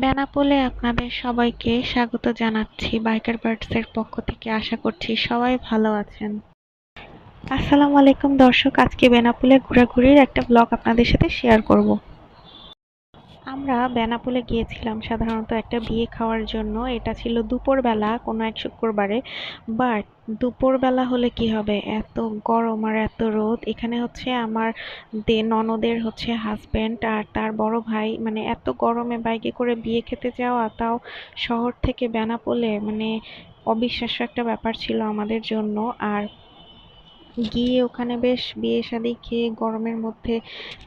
বেনাপোলে আপনাদের সবাইকে স্বাগত জানাচ্ছি বাইকার বার্ডসের পক্ষ থেকে। আশা করছি সবাই ভালো আছেন। আসসালামু আলাইকুম দর্শক, আজকে বেনাপোলে ঘোরাঘুরির একটা ব্লগ আপনাদের সাথে শেয়ার করব। আমরা বেনাপোলে গিয়েছিলাম সাধারণত একটা বিয়ে খাওয়ার জন্য। এটা ছিল দুপুরবেলা কোনো এক শুক্রবারে। বাট দুপুরবেলা হলে কি হবে, এত গরম আর এত রোদ। এখানে হচ্ছে আমার ননদের হচ্ছে হাজবেন্ড আর তার বড় ভাই, মানে এত গরমে বাইকে করে বিয়ে খেতে যাওয়া, তাও শহর থেকে বেনাপোলে, মানে অবিশ্বাস্য একটা ব্যাপার ছিল আমাদের জন্য। আর গিয়ে ওখানে বেশ বিয়ে শাদী খেয়ে গরমের মধ্যে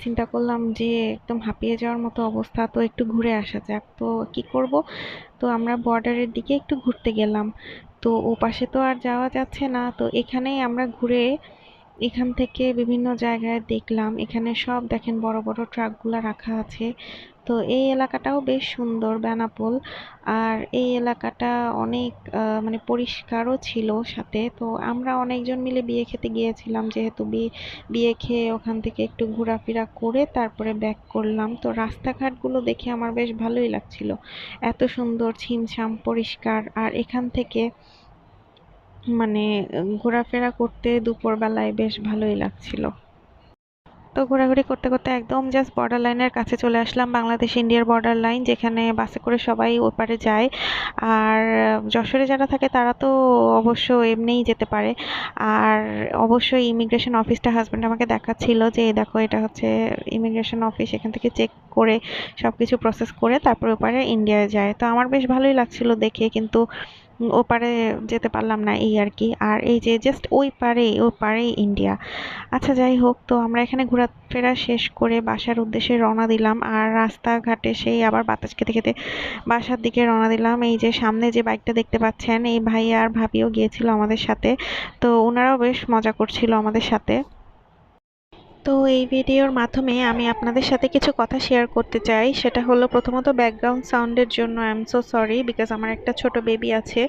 চিন্তা করলাম যে একদম হাঁপিয়ে যাওয়ার মতো অবস্থা, তো একটু ঘুরে আসা যাক। তো কি করব, তো আমরা বর্ডারের দিকে একটু ঘুরতে গেলাম। তো ও পাশে তো আর যাওয়া যাচ্ছে না, তো এখানেই আমরা ঘুরে এখান থেকে বিভিন্ন জায়গায় দেখলাম। এখানে সব দেখেন বড় বড় ট্রাকগুলা রাখা আছে। তো এই এলাকাটাও বেশ সুন্দর বেনাপোল। আর এই এলাকাটা অনেক মানে পরিষ্কারও ছিল সাথে। তো আমরা অনেকজন মিলে বিয়ে খেতে গিয়েছিলাম, যেহেতু বিয়ে খেয়ে ওখান থেকে একটু ঘোরাফেরা করে তারপরে ব্যাক করলাম। তো রাস্তাঘাটগুলো দেখে আমার বেশ ভালোই লাগছিল, এত সুন্দর ছিমছাম পরিষ্কার। আর এখান থেকে মানে ঘোরাফেরা করতে দুপুরবেলায় বেশ ভালোই লাগছিল। তো ঘোরাঘুরি করতে করতে একদম জাস্ট বর্ডার লাইনের কাছে চলে আসলাম, বাংলাদেশ ইন্ডিয়ার বর্ডার লাইন, যেখানে বাসে করে সবাই ওপারে যায়। আর যশোরে যারা থাকে তারা তো অবশ্য এমনিই যেতে পারে। আর অবশ্যই ইমিগ্রেশন অফিসটা হাজব্যান্ড আমাকে দেখাচ্ছিল যে এই দেখো এটা হচ্ছে ইমিগ্রেশন অফিস, এখান থেকে চেক করে সবকিছু প্রসেস করে তারপরে ওপারে ইন্ডিয়ায় যায়। তো আমার বেশ ভালোই লাগছিল দেখে, কিন্তু ওপারে যেতে পারলাম না এই আর কি। আর এই যে জাস্ট ওই পারেই ইন্ডিয়া। আচ্ছা যাই হোক, তো আমরা এখানে ঘোরাফেরা শেষ করে বাসার উদ্দেশ্যে রওনা দিলাম। আর রাস্তাঘাটে সেই আবার বাতাস খেতে খেতে বাসার দিকে রওনা দিলাম। এই যে সামনে যে বাইকটা দেখতে পাচ্ছেন, এই ভাই আর ভাবিও গিয়েছিল আমাদের সাথে। তো ওনারাও বেশ মজা করছিল আমাদের সাথে। তো এই ভিডিওর মাধ্যমে আমি আপনাদের সাথে কিছু কথা শেয়ার করতে চাই। সেটা হলো, প্রথমত ব্যাকগ্রাউন্ড সাউন্ডের জন্য I am so sorry, because আমার একটা ছোট বেবি আছে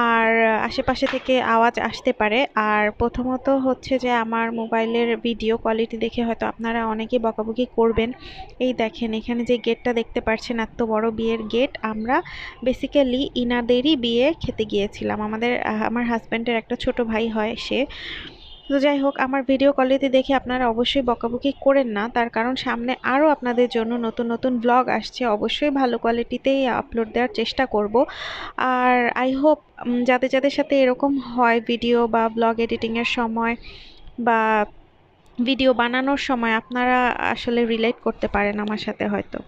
আর আশেপাশে থেকে আওয়াজ আসতে পারে। আর প্রথমত হচ্ছে যে আমার মোবাইলের ভিডিও কোয়ালিটি দেখে হয়তো আপনারা অনেকেই বকাবকি করবেন। এই দেখেন এখানে যে গেটটা দেখতে পাচ্ছেন, এত বড় বিয়ের গেট। আমরা বেসিক্যালি ইনাদেরই বিয়ে খেতে গিয়েছিলাম। আমার হাজব্যান্ডের একটা ছোট ভাই হয় সে। তো যাই হোক, আমার ভিডিও কোয়ালিটি দেখে আপনারা অবশ্যই বকাবকি করেন না, তার কারণ সামনে আরও আপনাদের জন্য নতুন নতুন ব্লগ আসছে, অবশ্যই ভালো কোয়ালিটিতেই আপলোড দেওয়ার চেষ্টা করব। আর আই হোপ যাদের যাদের সাথে এরকম হয় ভিডিও বা ব্লগ এডিটিংয়ের সময় বা ভিডিও বানানোর সময়, আপনারা আসলে রিলেট করতে পারেন আমার সাথে হয়তো।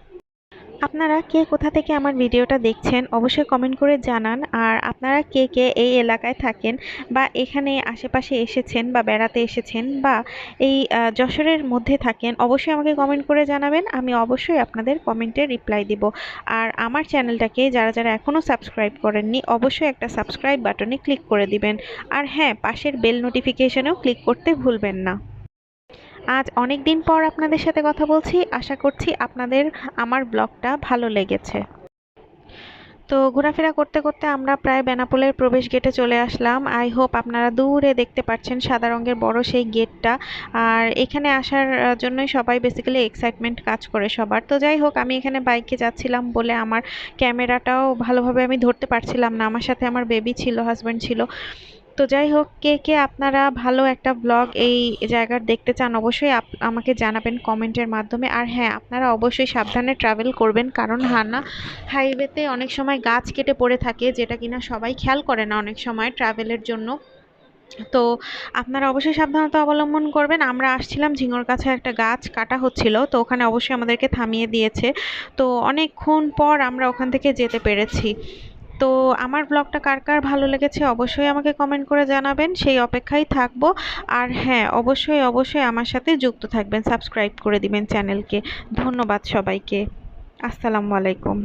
আপনারা কে কোথা থেকে আমার ভিডিওটা দেখছেন অবশ্যই কমেন্ট করে জানান। আর আপনারা কে কে এই এলাকায় থাকেন বা এখানে আশেপাশে এসেছেন বা বেড়াতে এসেছেন বা এই যশোরের মধ্যে থাকেন, অবশ্যই আমাকে কমেন্ট করে জানাবেন। আমি অবশ্যই আপনাদের কমেন্টে রিপ্লাই দিব। আর আমার চ্যানেলটাকে যারা যারা এখনও সাবস্ক্রাইব করেননি, অবশ্যই একটা সাবস্ক্রাইব বাটনে ক্লিক করে দিবেন। আর হ্যাঁ, পাশের বেল নোটিফিকেশনেও ক্লিক করতে ভুলবেন না। আজ অনেক দিন পর আপনাদের সাথে কথা বলছি, আশা করছি আপনাদের আমার ব্লগটা ভালো লেগেছে। তো ঘোরাফেরা করতে করতে আমরা প্রায় বেনাপোলের প্রবেশ গেটে চলে আসলাম। আই হোপ আপনারা দূরে দেখতে পাচ্ছেন সাদা রঙের বড় সেই গেটটা। আর এখানে আসার জন্যই সবাই বেসিক্যালি এক্সাইটমেন্ট কাজ করে সবার। তো যাই হোক, আমি এখানে বাইকে যাচ্ছিলাম বলে আমার ক্যামেরাটাও ভালোভাবে আমি ধরতে পারছিলাম না, আমার সাথে আমার বেবি ছিল, হাজব্যান্ড ছিল। তো যাই হোক, কে কে আপনারা ভালো একটা ব্লগ এই জায়গার দেখতে চান, অবশ্যই আমাকে জানাবেন কমেন্টের মাধ্যমে। আর হ্যাঁ, আপনারা অবশ্যই সাবধানে ট্রাভেল করবেন, কারণ হাইওয়েতে অনেক সময় গাছ কেটে পড়ে থাকে, যেটা কিনা সবাই খেয়াল করে না অনেক সময় ট্রাভেলের জন্য। তো আপনারা অবশ্যই সাবধানতা অবলম্বন করবেন। আমরা আসছিলাম ঝিঙর কাছে, একটা গাছ কাটা হচ্ছিল, তো ওখানে অবশ্যই আমাদেরকে থামিয়ে দিয়েছে। তো অনেকক্ষণ পর আমরা ওখান থেকে যেতে পেরেছি। তো আমার ব্লগটা কার কার ভালো লেগেছে অবশ্যই আমাকে কমেন্ট করে জানাবেন, সেই অপেক্ষায় থাকবো। আর হ্যাঁ, অবশ্যই অবশ্যই আমার সাথে যুক্ত থাকবেন, সাবস্ক্রাইব করে দিবেন চ্যানেলকে। ধন্যবাদ সবাইকে। আসসালামু আলাইকুম।